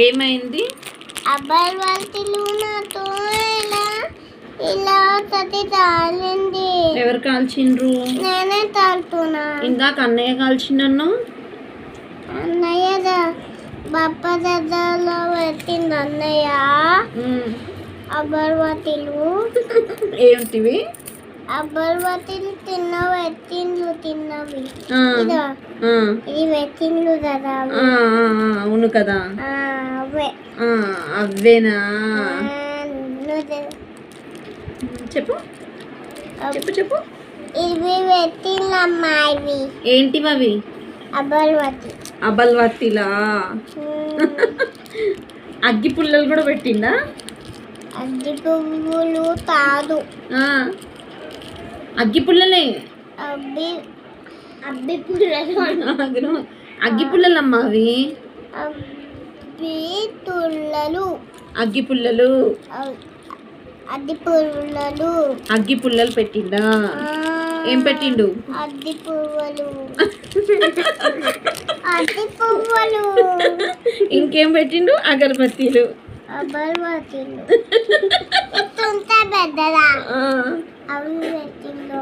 ఏమైంది? అగరబత్తీలు నాతో ఇలా ఇలా తది కాలింది. ఎవరు కాల్చిండ్రు? నేనే తాగుతున్నా. ఇందాక అన్నయ్య కాల్చిండన్ను. అన్నయ్య బప్ప దగ్గరలో పెట్టింది అన్నయ్య అగరబత్తీలు. ఏంటివి? అగరబత్తీలు తిన్నవి. ఇది పెట్టిండ్లు కదా. అవును కదా. అవే అవేనా? చెప్పు చెప్పు చెప్పు. ఇవి పెట్టిండ్లమ్మా. ఇవి ఏంటివి అవి? అబల్వత్తిలా? అగ్గి పుల్లలు కూడా పెట్టిందా? అగ్గి పువ్వులు కాదు, అగ్గి పుల్లలే. అబ్బి పుల్లలు. అగ్గి పుల్లలమ్మా అవి. అగ్గి పుల్లలు. అగ్గి పుల్లలు పెట్టిందా? ఏం పెట్టిండు? అగ్గి పువ్వులు. ఇంకేం పెట్టిండు? అగరబత్తీలు. పెద్దదా అవి పెట్టిండు.